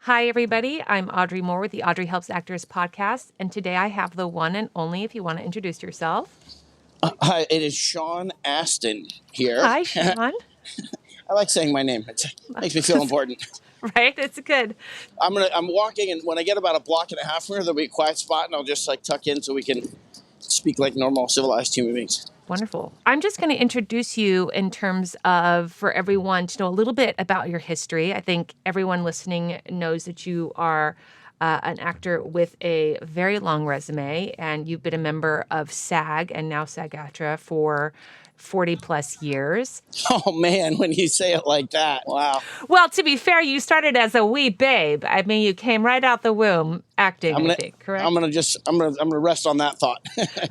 Hi, everybody. I'm Audrey Moore with the Audrey Helps Actors podcast. And today I have the one and only, if you want to introduce yourself. Hi, it is Sean Astin here. Hi, Sean. I like saying my name. It makes me feel important. Right? It's good. I'm walking, and when I get about a block and a half from here, there'll be a quiet spot, and I'll just tuck in so we can speak like normal, civilized human beings. Wonderful. I'm just going to introduce you in terms of, for everyone to know a little bit about your history. I think everyone listening knows that you are an actor with a very long resume, and you've been a member of SAG and now SAG-AFTRA for 40 plus years. Oh, man, when you say it like that, wow. Well, to be fair, you started as a wee babe. I mean, you came right out the womb acting, I think, correct? I'm gonna rest on that thought.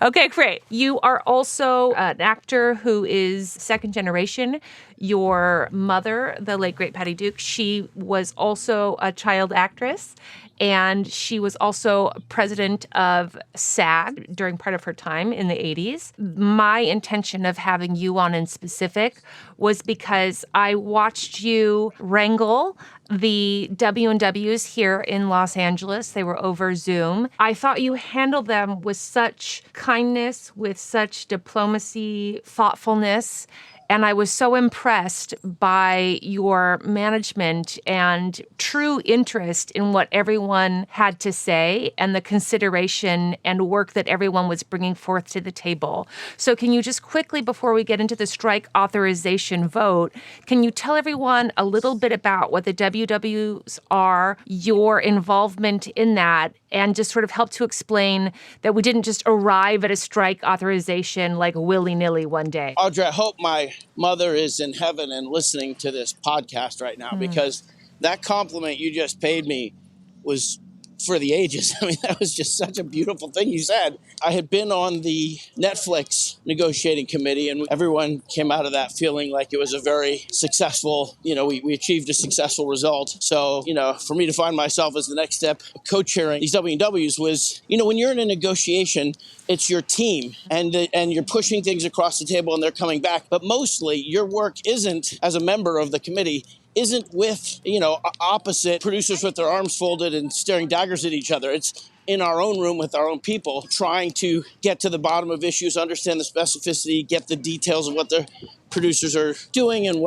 Okay, great. You are also an actor who is second generation. Your mother, the late great Patty Duke, she was also a child actress, and she was also president of SAG during part of her time in the 80s. My intention of having you on in specific was because I watched you wrangle the W&Ws here in Los Angeles. They were over Zoom. I thought you handled them with such kindness, with such diplomacy, thoughtfulness. And I was so impressed by your management and true interest in what everyone had to say and the consideration and work that everyone was bringing forth to the table. So can you just quickly, before we get into the strike authorization vote, can you tell everyone a little bit about what the WWs are, your involvement in that, and just sort of help to explain that we didn't just arrive at a strike authorization like willy-nilly one day? Audrey, I hope my mother is in heaven and listening to this podcast right now, because that compliment you just paid me was for the ages. I mean, that was just such a beautiful thing you said. I had been on the Netflix negotiating committee, and everyone came out of that feeling like it was a very successful, we achieved a successful result. So, for me to find myself as the next step co-chairing these W&Ws was, when you're in a negotiation, it's your team, and you're pushing things across the table and they're coming back. But mostly your work isn't, as a member of the committee, isn't with, opposite producers with their arms folded and staring daggers at each other. It's in our own room with our own people, trying to get to the bottom of issues, understand the specificity, get the details of what the producers are doing and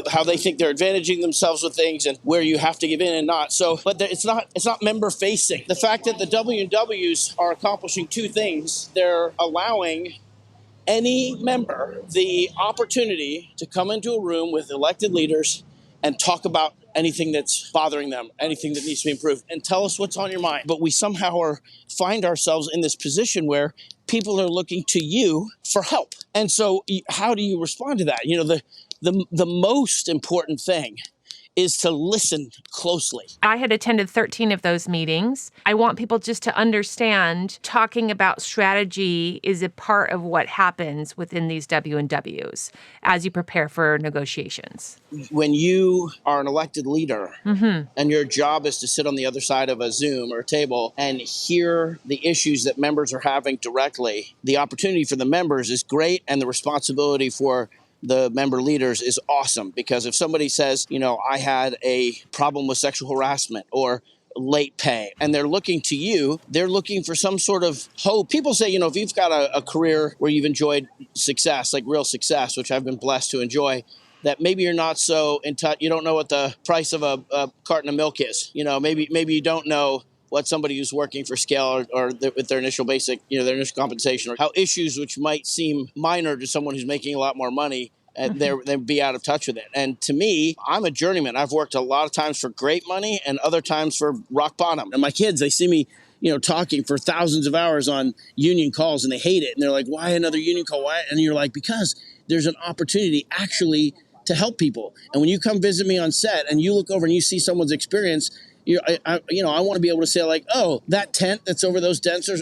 how they think they're advantaging themselves with things and where you have to give in and not. So, but it's not member facing. The fact that the W&Ws are accomplishing two things: they're allowing any member the opportunity to come into a room with elected leaders and talk about anything that's bothering them, anything that needs to be improved, and tell us what's on your mind. But we somehow find ourselves in this position where people are looking to you for help. And so how do you respond to that? The most important thing is to listen closely. I had attended 13 of those meetings. I want people just to understand talking about strategy is a part of what happens within these W&Ws as you prepare for negotiations. When you are an elected leader and your job is to sit on the other side of a Zoom or a table and hear the issues that members are having directly, the opportunity for the members is great, and the responsibility for the member leaders is awesome. Because if somebody says, I had a problem with sexual harassment or late pay, and they're looking to you, they're looking for some sort of hope. People say, if you've got a career where you've enjoyed success, like real success, which I've been blessed to enjoy, that maybe you're not so in touch, you don't know what the price of a carton of milk is. Maybe you don't know what somebody who's working for scale or with their initial basic, their initial compensation, or how issues which might seem minor to someone who's making a lot more money, they'd be out of touch with it. And to me, I'm a journeyman. I've worked a lot of times for great money and other times for rock bottom. And my kids, they see me, talking for thousands of hours on union calls, and they hate it. And they're like, why another union call? Why? And you're like, because there's an opportunity actually to help people. And when you come visit me on set and you look over and you see someone's experience, I want to be able to say, like, oh, that tent that's over those dancers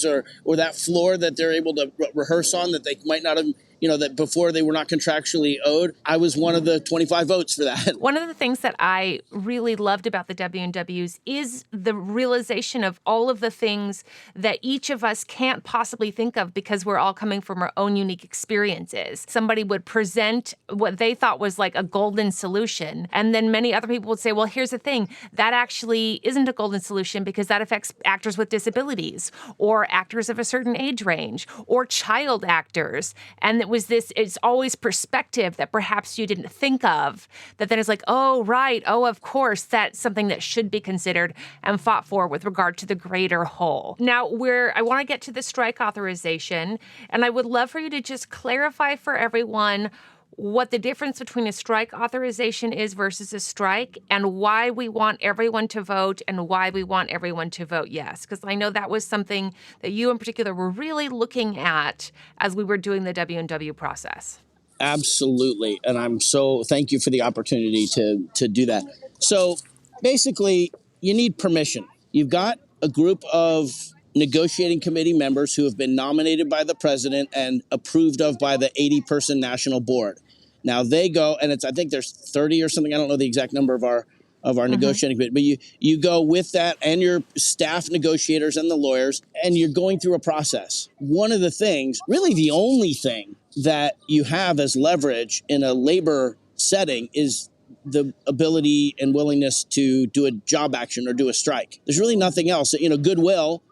or that floor that they're able to rehearse on that they might not have, that before they were not contractually owed. I was one of the 25 votes for that. One of the things that I really loved about the W&Ws is the realization of all of the things that each of us can't possibly think of because we're all coming from our own unique experiences. Somebody would present what they thought was like a golden solution, and then many other people would say, well, here's the thing, that actually isn't a golden solution because that affects actors with disabilities or actors of a certain age range or child actors. And it's always perspective that perhaps you didn't think of, that then is like, oh, right, oh, of course, that's something that should be considered and fought for with regard to the greater whole. Now, I want to get to the strike authorization, and I would love for you to just clarify for everyone what the difference between a strike authorization is versus a strike, and why we want everyone to vote and why we want everyone to vote yes. Because I know that was something that you in particular were really looking at as we were doing the W&W process. Absolutely. And thank you for the opportunity to do that. So basically, you need permission. You've got a group of negotiating committee members who have been nominated by the president and approved of by the 80-person national board. Now they go, and I think there's 30 or something. I don't know the exact number of our negotiating committee, but you go with that and your staff negotiators and the lawyers, and you're going through a process. One of the things, really the only thing that you have as leverage in a labor setting is the ability and willingness to do a job action or do a strike. There's really nothing else. Goodwill,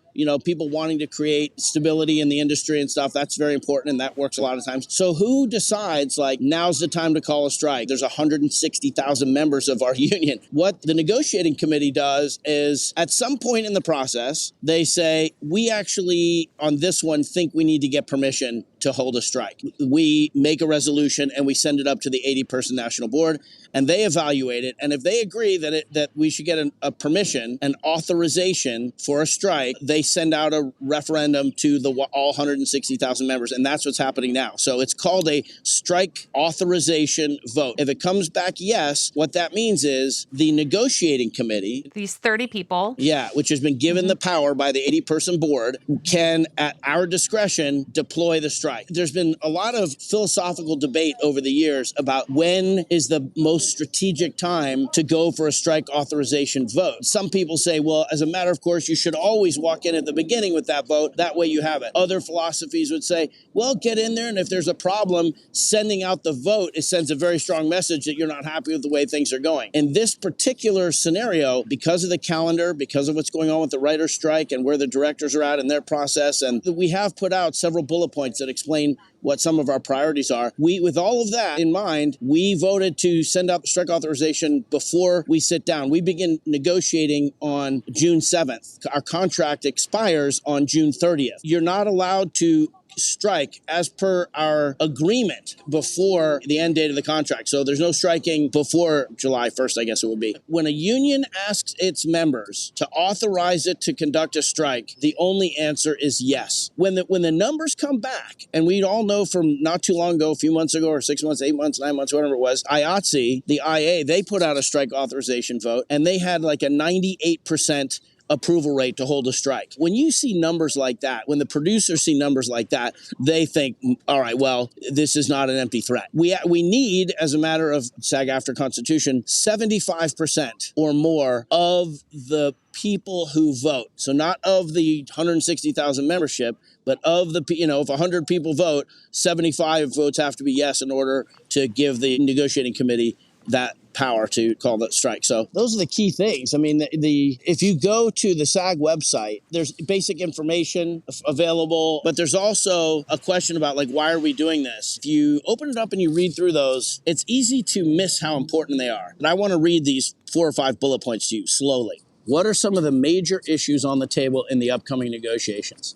people wanting to create stability in the industry and stuff, that's very important, and that works a lot of times. So who decides, now's the time to call a strike? There's 160,000 members of our union. What the negotiating committee does is, at some point in the process, they say, we actually, on this one, think we need to get permission to hold a strike. We make a resolution and we send it up to the 80-person national board, and they evaluate it. And if they agree that we should get a permission, an authorization for a strike, they send out a referendum to all 160,000 members. And that's what's happening now. So it's called a strike authorization vote. If it comes back yes, what that means is the negotiating committee, these 30 people, which has been given the power by the 80-person board, can, at our discretion, deploy the strike. There's been a lot of philosophical debate over the years about when is the most strategic time to go for a strike authorization vote. Some people say, well, as a matter of course, you should always walk in at the beginning with that vote. That way you have it. Other philosophies would say, well, get in there, and if there's a problem, sending out the vote, it sends a very strong message that you're not happy with the way things are going. In this particular scenario, because of the calendar, because of what's going on with the writer's strike and where the directors are at in their process, and we have put out several bullet points that explain what some of our priorities are. With all of that in mind, we voted to send out the strike authorization before we sit down. We begin negotiating on June 7th. Our contract expires on June 30th. You're not allowed to strike as per our agreement before the end date of the contract. So there's no striking before July 1st, I guess it would be. When a union asks its members to authorize it to conduct a strike, the only answer is yes. When the numbers come back, and we all know from not too long ago, a few months ago, or 6 months, 8 months, 9 months, whatever it was, IATSE, the IA, they put out a strike authorization vote, and they had like a 98% approval rate to hold a strike. When you see numbers like that, when the producers see numbers like that, they think, all right, well, this is not an empty threat. We need, as a matter of SAG-AFTRA Constitution, 75% or more of the people who vote. So not of the 160,000 membership, but of the, if 100 people vote, 75 votes have to be yes in order to give the negotiating committee that power to call that strike. So those are the key things. I mean, if you go to the SAG website, there's basic information available, but there's also a question about why are we doing this? If you open it up and you read through those, it's easy to miss how important they are. And I want to read these 4 or 5 bullet points to you slowly. What are some of the major issues on the table in the upcoming negotiations?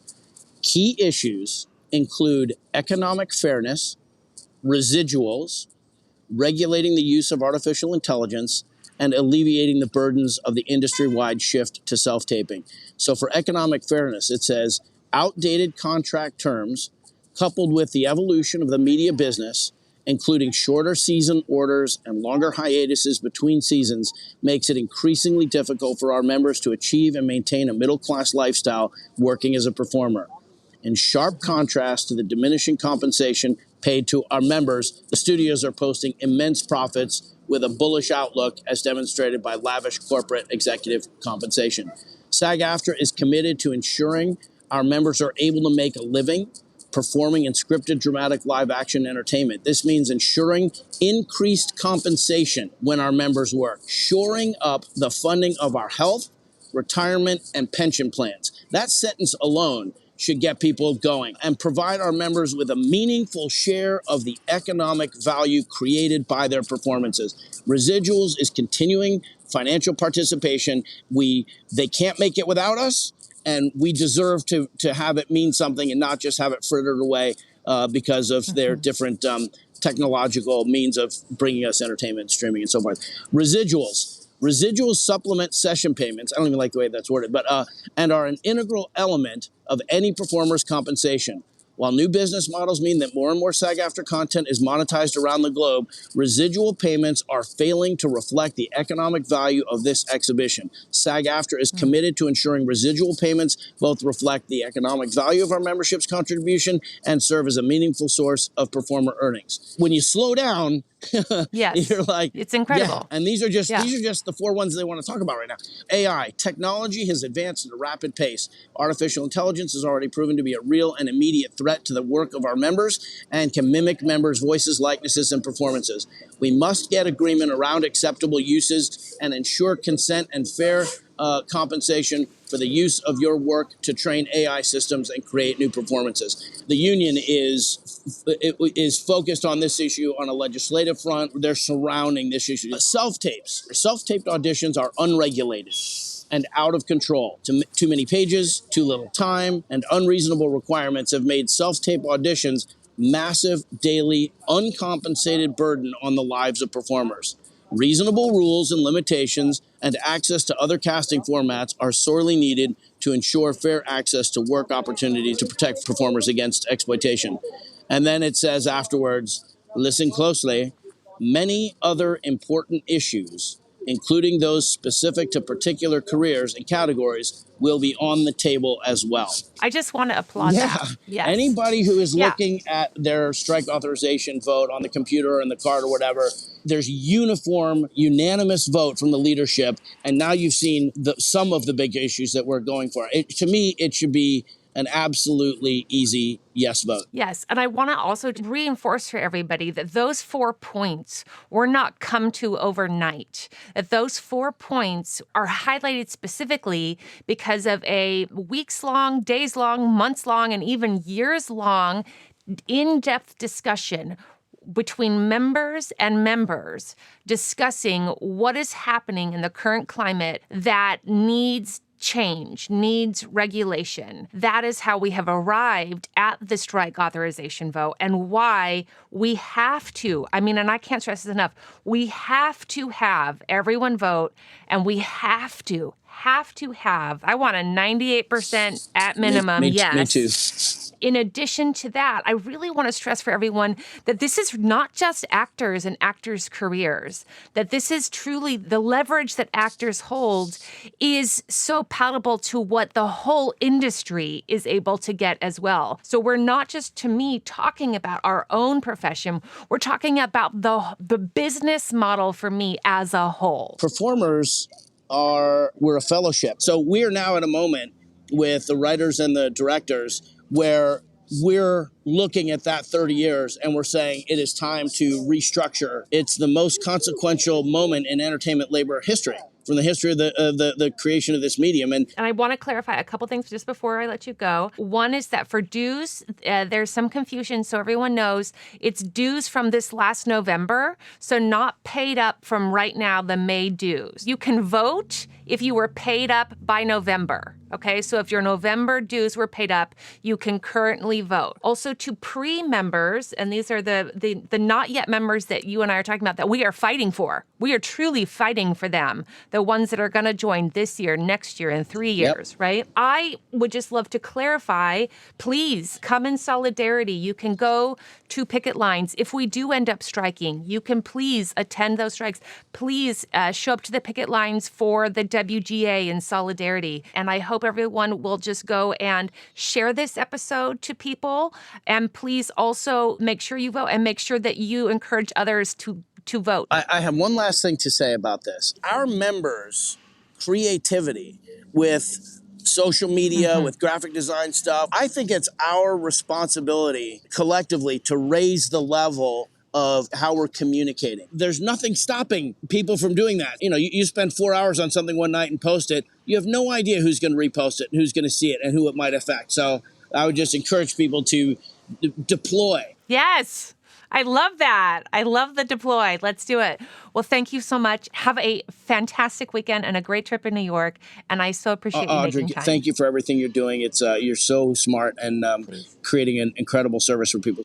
Key issues include economic fairness, residuals, regulating the use of artificial intelligence, and alleviating the burdens of the industry-wide shift to self-taping. So for economic fairness, it says outdated contract terms coupled with the evolution of the media business, including shorter season orders and longer hiatuses between seasons, makes it increasingly difficult for our members to achieve and maintain a middle-class lifestyle working as a performer. In sharp contrast to the diminishing compensation paid to our members, the studios are posting immense profits with a bullish outlook as demonstrated by lavish corporate executive compensation. SAG-AFTRA is committed to ensuring our members are able to make a living performing in scripted, dramatic, live-action entertainment. This means ensuring increased compensation when our members work, shoring up the funding of our health, retirement, and pension plans. That sentence alone should get people going and provide our members with a meaningful share of the economic value created by their performances. Residuals is continuing financial participation. They can't make it without us, and we deserve to have it mean something and not just have it frittered away because of their different technological means of bringing us entertainment, streaming, and so forth. Residuals supplement session payments. I don't even like the way that's worded, but and are an integral element of any performer's compensation. While new business models mean that more and more SAG-AFTRA content is monetized around the globe, residual payments are failing to reflect the economic value of this exhibition. SAG-AFTRA is committed to ensuring residual payments both reflect the economic value of our membership's contribution and serve as a meaningful source of performer earnings. When you slow down, yes, you're like, it's incredible. Yeah. And these are just the four ones they want to talk about right now. AI technology has advanced at a rapid pace. Artificial intelligence has already proven to be a real and immediate threat to the work of our members and can mimic members' voices, likenesses, and performances. We must get agreement around acceptable uses and ensure consent and fair compensation for the use of your work to train AI systems and create new performances. The union is focused on this issue on a legislative front. They're surrounding this issue. Self-taped auditions are unregulated and out of control. Too many pages, too little time, and unreasonable requirements have made self-tape auditions massive, daily, uncompensated burden on the lives of performers. Reasonable rules and limitations and access to other casting formats are sorely needed to ensure fair access to work opportunity to protect performers against exploitation. And then it says afterwards, listen closely, many other important issues, including those specific to particular careers and categories, will be on the table as well. I just want to applaud that. Yes. Anybody who is looking at their strike authorization vote on the computer or in the card or whatever, there's unanimous vote from the leadership, and now you've seen some of the big issues that we're going for. To me, it should be an absolutely easy yes vote. Yes, and I want to also reinforce for everybody that those 4 points were not come to overnight. That those 4 points are highlighted specifically because of a weeks-long, days-long, months-long, and even years-long in-depth discussion between members and members discussing what is happening in the current climate that needs change, needs regulation. That is how we have arrived at the strike authorization vote and why we have to, and I can't stress this enough, we have to have everyone vote, and we have to have, I want a 98% at minimum, yes. Me too. In addition to that, I really want to stress for everyone that this is not just actors and actors' careers, that this is truly the leverage that actors hold is so palatable to what the whole industry is able to get as well. So we're not just, to me, talking about our own profession. We're talking about the business model for me as a whole. Performers we're a fellowship. So we're now at a moment with the writers and the directors where we're looking at that 30 years and we're saying it is time to restructure. It's the most consequential moment in entertainment labor history, from the history of the creation of this medium. And I want to clarify a couple things just before I let you go. One is that for dues, there's some confusion, so everyone knows it's dues from this last November, so not paid up from right now, the May dues. You can vote if you were paid up by November. Okay, so if your November dues were paid up, you can currently vote. Also to pre-members, and these are the not yet members that you and I are talking about that we are fighting for. We are truly fighting for them, the ones that are going to join this year, next year, and 3 years, right? I would just love to clarify, please come in solidarity. You can go to picket lines. If we do end up striking, you can please attend those strikes. Please show up to the picket lines for the WGA in solidarity. And I hope everyone will just go and share this episode to people. And please also make sure you vote and make sure that you encourage others to vote. I have one last thing to say about this. Our members' creativity with social media, with graphic design stuff, I think it's our responsibility collectively to raise the level of how we're communicating. There's nothing stopping people from doing that. You spend 4 hours on something one night and post it. You have no idea who's going to repost it and who's going to see it and who it might affect. So I would just encourage people to deploy. Yes. I love that. I love the deploy. Let's do it. Well, thank you so much. Have a fantastic weekend and a great trip in New York. And I so appreciate you Audrey, making time. Thank you for everything you're doing. It's you're so smart and creating an incredible service for people.